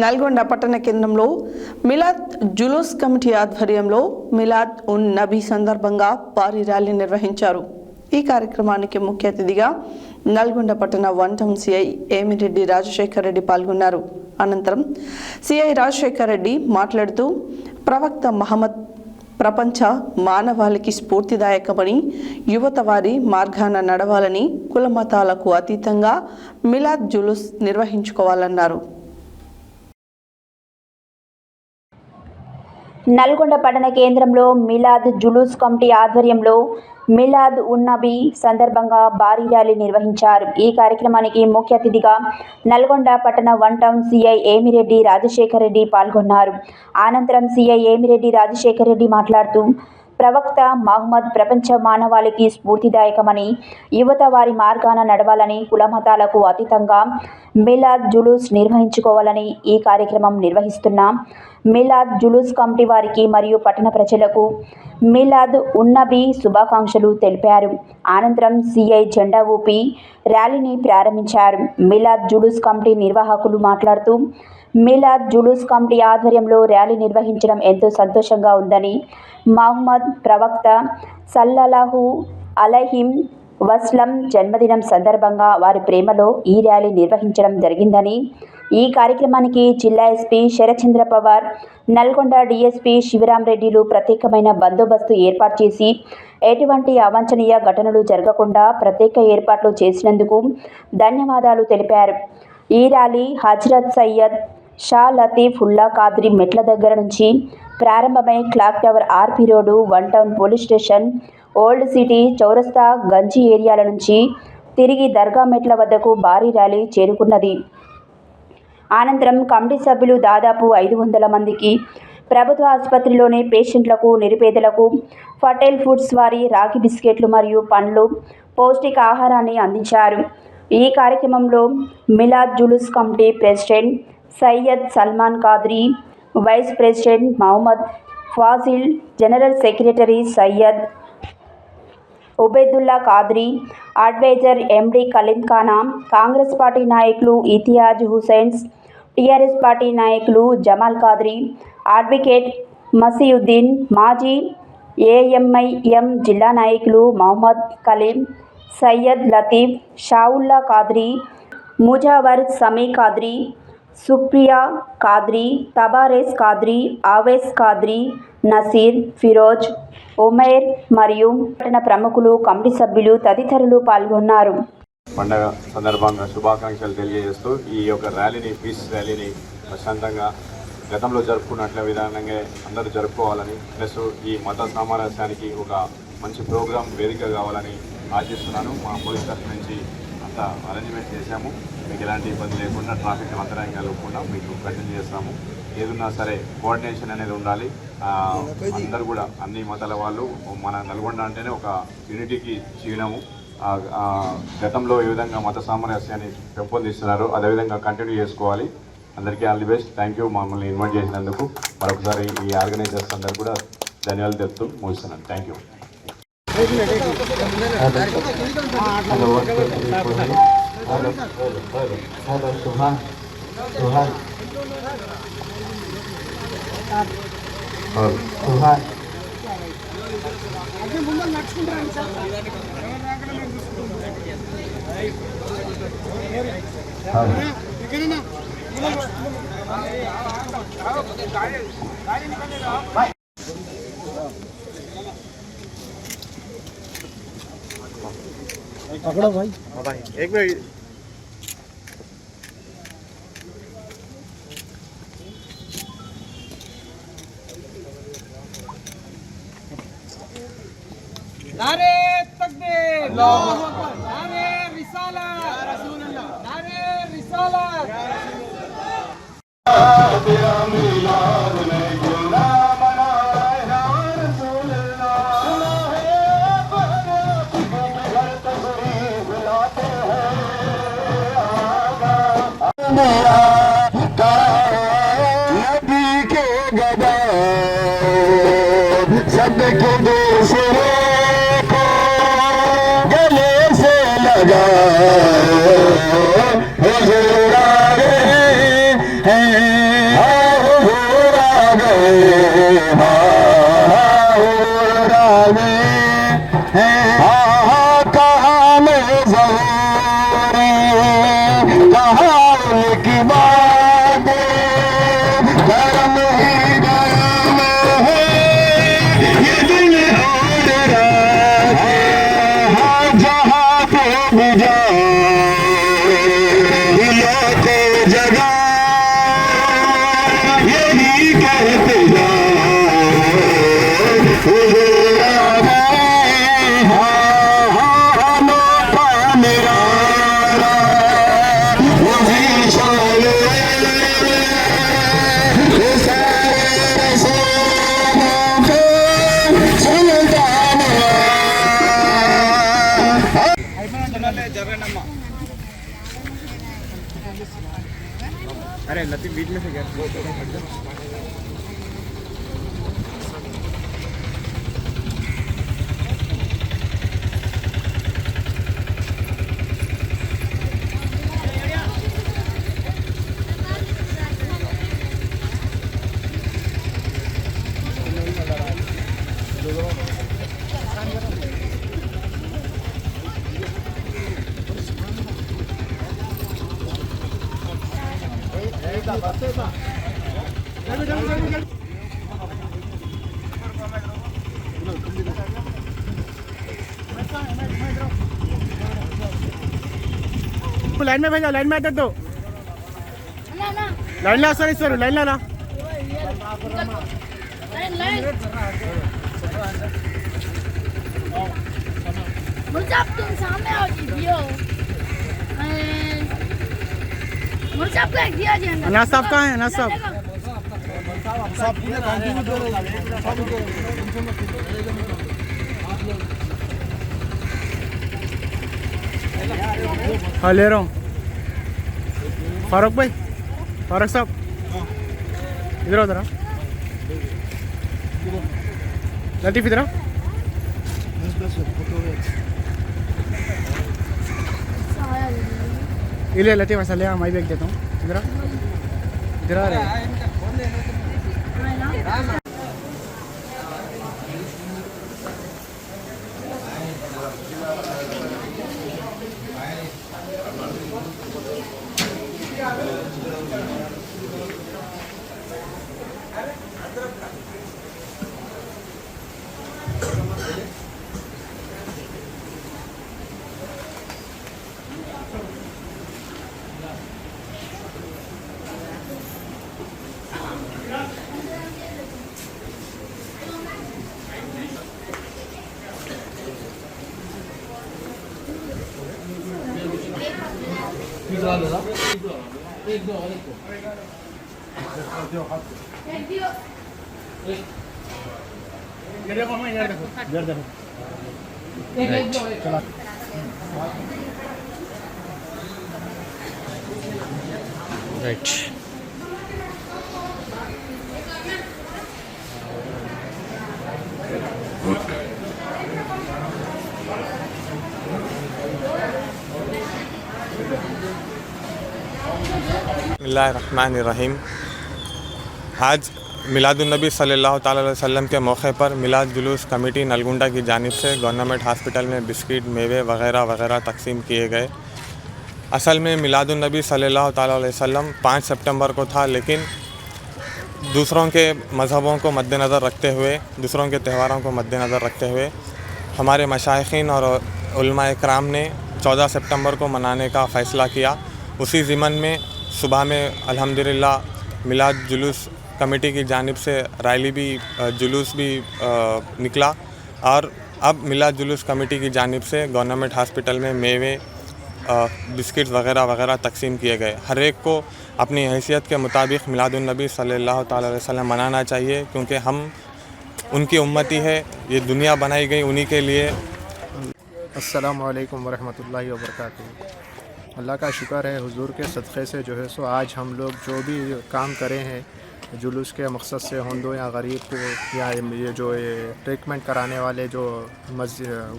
నల్గొండ పట్టణ కేంద్రంలో మిలాద్ జులూస్ కమిటీ ఆధ్వర్యంలో మిలాద్ ఉన్ నబీ సందర్భంగా భారీ ర్యాలీ నిర్వహించారు. ఈ కార్యక్రమానికి ముఖ్య అతిథిగా నల్గొండ పట్టణ 1 టౌన్ సిఐ ఏమిరెడ్డి రాజశేఖర్ రెడ్డి పాల్గొన్నారు. అనంతరం సిఐ రాజశేఖర్ రెడ్డి మాట్లాడుతూ ప్రవక్త మహమ్మద్ ప్రపంచ మానవాళికి స్ఫూర్తిదాయకమని, యువత వారి మార్గాన నడవాలని, కులమతాలకు అతీతంగా మిలాద్ జులూస్ నిర్వహించుకోవాలన్నారు. నల్గొండ పట్టణ కేంద్రంలో మిలాద్ జులూస్ కమిటీ ఆధ్వర్యంలో మిలాద్ ఉన్ నబీ సందర్భంగా భారీ ర్యాలీ నిర్వహించారు. ఈ కార్యక్రమానికి ముఖ్య అతిథిగా నల్గొండ పట్టణ 1 టౌన్ సిఐ ఏమిరెడ్డి రాజశేఖర్ రెడ్డి పాల్గొన్నారు. అనంతరం సిఐ ఏమిరెడ్డి రాజశేఖర్ రెడ్డి మాట్లాడుతూ ప్రవక్త మహమ్మద్ ప్రపంచ మానవాళికి స్ఫూర్తిదాయకమని, యువత వారి మార్గాన నడవాలని, కులమతాలకు అతీతంగా మిలాద్ జులూస్ నిర్వహించుకోవాలని ఈ కార్యక్రమం నిర్వహిస్తున్న మిలాద్ జులూస్ కమిటీ వారికి మరియు పట్టణ ప్రజలకు మిలాద్ ఉన్ నబీ శుభాకాంక్షలు తెలిపారు. అనంతరం సిఐ జెండా ఊపి ర్యాలీని ప్రారంభించారు. మిలాద్ జులూస్ కమిటీ నిర్వాహకులు మాట్లాడుతూ మిలాద్ జులూస్ కమిటీ ఆధ్వర్యంలో ర్యాలీ నిర్వహించడం ఎంతో సంతోషంగా ఉందని, మహమ్మద్ ప్రవక్త సల్లల్లాహు అలైహి వసల్లం జన్మదినం సందర్భంగా వారి ప్రేమలో ఈ ర్యాలీ నిర్వహించడం జరిగిందని, ఈ కార్యక్రమానికి జిల్లా ఎస్పీ శరత్చంద్ర పవార్, నల్గొండ డిఎస్పీ శివరామ్ రెడ్డిలు ప్రత్యేకమైన బందోబస్తు ఏర్పాటు చేసి ఎటువంటి అవాంఛనీయ ఘటనలు జరగకుండా ప్రత్యేక ఏర్పాట్లు చేసినందుకు ధన్యవాదాలు తెలిపారు. ఈ ర్యాలీ హజ్రత్ సయ్యద్ షా లతీఫ్ ఉల్లా ఖాద్రీ మెట్ల దగ్గర నుంచి ప్రారంభమై clock tower, RP road, 1 town police station, old city, చౌరస్తా, గంజి ఏరియాల నుంచి తిరిగి దర్గా మెట్ల వద్దకు భారీ ర్యాలీ చేరుకున్నది. అనంతరం కమిటీ సభ్యులు దాదాపు 500 మందికి ప్రభుత్వ ఆసుపత్రిలోని పేషెంట్లకు, నిరుపేదలకు పటేల్ ఫుడ్స్ వారి రాగి బిస్కెట్లు మరియు పండ్లు, పౌష్టిక ఆహారాన్ని అందించారు. ఈ కార్యక్రమంలో Milad Juloos committee president Syed Salman Qadri, vice president Mohammed Fazil, general secretary Syed Ubaidullah Qadri, adviser MD Kaleem Khana, Congress party నాయకులు ఇతియాజ్ హుసైన్స్, టీఆర్ఎస్ పార్టీ నాయకులు జమాల్ ఖాద్రీ, అడ్వకేట్ మసీయుద్దీన్, మాజీ ఏఎంఐఎం జిల్లా నాయకులు మహమ్మద్ కలీం, సయ్యద్ లతీఫ్, షావుల్లా ఖాద్రీ, ముజావర్ సమీ ఖాద్రీ, సుప్రియా ఖాద్రీ, తబారేస్ ఖాద్రీ, ఆవేస్ ఖాద్రీ, నసీర్, ఫిరోజ్, ఉమైర్ మరియు పట్టణ ప్రముఖులు, కమిటీ సభ్యులు తదితరులు పాల్గొన్నారు. పండగ సందర్భంగా శుభాకాంక్షలు తెలియజేస్తూ ఈ యొక్క ర్యాలీని, పీస్ ర్యాలీని ప్రశాంతంగా గతంలో జరుపుకున్నట్ల విధానంగా అందరూ జరుపుకోవాలని, ప్లస్ ఈ మత సామరస్యానికి ఒక మంచి ప్రోగ్రాం వేదిక కావాలని ఆశిస్తున్నాను. మా పోలీస్ తరఫు నుంచి అంత అరేంజ్మెంట్ చేశాము. మీకు ఎలాంటి ఇబ్బంది లేకుండా, ట్రాఫిక్ అంతరాయం కలగకుండా మీకు కంటిన్యూ చేస్తాము. ఏదున్నా సరే కోఆర్డినేషన్ అనేది ఉండాలి. అందరూ కూడా అన్ని మతాల వాళ్ళు, మన నల్గొండ అంటేనే ఒక యూనిటీకి చిహ్నము. గతంలో ఏ విధంగా మత సామరస్యాన్ని పెంపొందిస్తున్నారు అదేవిధంగా కంటిన్యూ చేసుకోవాలి. అందరికీ all the best. Thank you మమ్మల్ని ఇన్వైట్ చేసినందుకు. మరొకసారి ఈ ఆర్గనైజర్స్ అందరూ కూడా ధన్యవాదాలు తెలుపుతూ ముగిస్తున్నాను. Thank you. पकड़ो भाई, एक मिनट। नारे तकबीर, अल्लाहु अकबर, नारे रिसालत, या रसूल अल्लाह, नारे रिसालत, या रसूल अल्लाह, तेरा मिलाद में जिंदा मनाए या रसूल अल्लाह, सुना है पर घर तशरीफ लाते हैं आगा मेरा का नबी के गदा सबके देश हुजूर आ गए हैं। रावे कहाँ में ज़रूरी कहाँ उनकी बात गरम ही गरम है ये दिल और रात जहाँ पे भी जाओ दिलों को जगा यही कहते जाओ हुजूर आवे अनोखा निराला वही शान सारे रसूलों के सुल्तान अरे लतीफ बीच में से गया लाइन में भेजा लाइन में अटक दो लाइन ला सर इस लाइन ला ला मुर्जाब तुम सामने आओ जी दियो मुर्जाब को एक दिया जी अंदर अनाज साहब कहाँ है अनाज साहब हाँ ले रहा हूँ फारूक भाई फारूक साहब इधर उधर लतीफ इधर ले लतीफ ऐसा ले मैं बैग देता हूँ इधर इधर आ रहे राइट बिस्मिल्लाहिर्रहमानिर्रहीम। आज मिलादुन्नबी सल्लल्लाहु ताला अलैहि वसल्लम के मौके पर मिलाद जुलूस कमेटी नलगुंडा की जानिब से गवर्नमेंट हॉस्पिटल में बिस्किट मेवे वगैरह वगैरह तकसीम किए गए। असल में मिलादुन्नबी सल्लल्लाहु ताला अलैहि वसल्लम 5 सितंबर को था, लेकिन दूसरों के मज़हबों को मद्देनज़र रखते हुए, दूसरों के त्योहारों को मद्देनज़र रखते हुए हमारे मशाइखीन और उलमा इकराम ने 14 सितंबर को मनाने का फ़ैसला किया। उसी ज़िमन में सुबह में अल्हम्दुलिल्लाह मिलाद जुलूस कमेटी की जानिब से रैली भी जुलूस भी निकला और अब मिलाद जुलूस कमेटी की जानिब से गवर्नमेंट हॉस्पिटल में मेवे बिस्किट्स वगैरह वगैरह तकसीम किए गए। हर एक को अपनी हैसियत के मुताबिक मिलादुन्नबी सल्लल्लाहु ताला अलैहि वसल्लम मनाना चाहिए, क्योंकि हम उनकी उम्मती है, ये दुनिया बनाई गई उन्हीं के लिए। अस्सलामु अलैकुम वरहमतुल्लाहि वबरकातुहू। अल्लाह का शुक्र है, हुजूर के सदक़े से जो है सो आज हम लोग जो भी काम करे हैं जुलूस के मकसद से होंदो या गरीब को या ये जो ट्रीटमेंट कराने वाले जो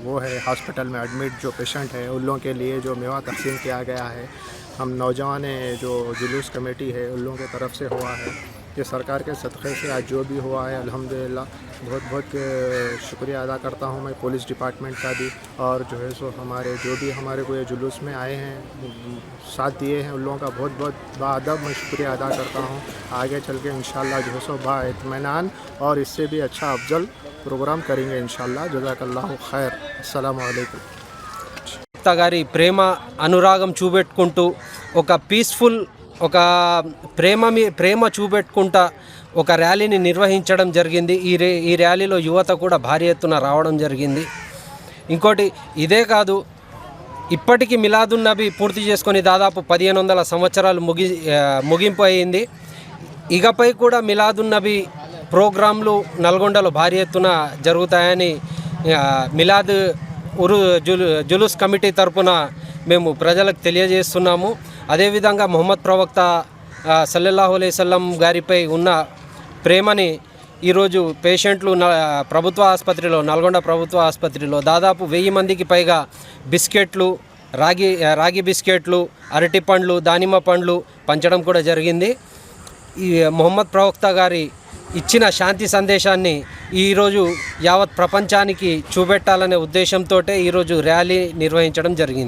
वो है हॉस्पिटल में एडमिट जो पेशेंट है उन लोगों के लिए जो मेवा तकसीम किया गया है, हम नौजवान जो जुलूस कमेटी है उन लोगों की तरफ से हुआ है। ये सरकार के सदक़े से आज जो भी हुआ है अल्हम्दुलिल्लाह बहुत बहुत शुक्रिया अदा करता हूँ मैं पुलिस डिपार्टमेंट का भी, और जो है सो हमारे जो भी हमारे को ये जुलूस में आए हैं साथ दिए हैं उन लोगों का बहुत बहुत बाअदब मैं शुक्रिया अदा करता हूँ। आगे चल के इंशाअल्लाह जो है सो बाइत्मीनान और इससे भी अच्छा अफजल प्रोग्राम करेंगे इंशाअल्लाह। जज़ाकल्लाहु खैर। अस्सलामु अलैकुम। గారి ప్రేమ అనురాగం చూపెట్టుకుంటూ ఒక పీస్ఫుల్ ఒక ప్రేమ చూపెట్టుకుంటా ఒక ర్యాలీని నిర్వహించడం జరిగింది. ఈ ర్యాలీలో యువత కూడా భారీ ఎత్తున రావడం జరిగింది. ఇంకోటి ఇదే కాదు, ఇప్పటికీ మిలాదున్ నబీ పూర్తి చేసుకొని దాదాపు 1500 సంవత్సరాలు ముగింపు అయింది. ఇకపై కూడా మిలాదున్ నబీ ప్రోగ్రాంలు నల్గొండలో భారీ ఎత్తున జరుగుతాయని మిలాద్ జులూస్ కమిటీ తరపున మేము ప్రజలకు తెలియజేస్తున్నాము. అదేవిధంగా ముహమ్మద్ ప్రవక్త సల్లల్లాహు అలైహి వసల్లం గారిపై ఉన్న ప్రేమని ఈరోజు పేషెంట్లు ప్రభుత్వ ఆసుపత్రిలో నల్గొండ ప్రభుత్వ ఆసుపత్రిలో దాదాపు 1000 మందికి పైగా బిస్కెట్లు రాగి బిస్కెట్లు, అరటి పండ్లు, దానిమ్మ పండ్లు పంచడం కూడా జరిగింది. ఈ ముహమ్మద్ ప్రవక్త గారి ఇచ్చిన శాంతి సందేశాన్ని ఈరోజు యావత్ ప్రపంచానికి చూపెట్టాలనే ఉద్దేశంతో ఈరోజు ర్యాలీ నిర్వహించడం జరిగింది.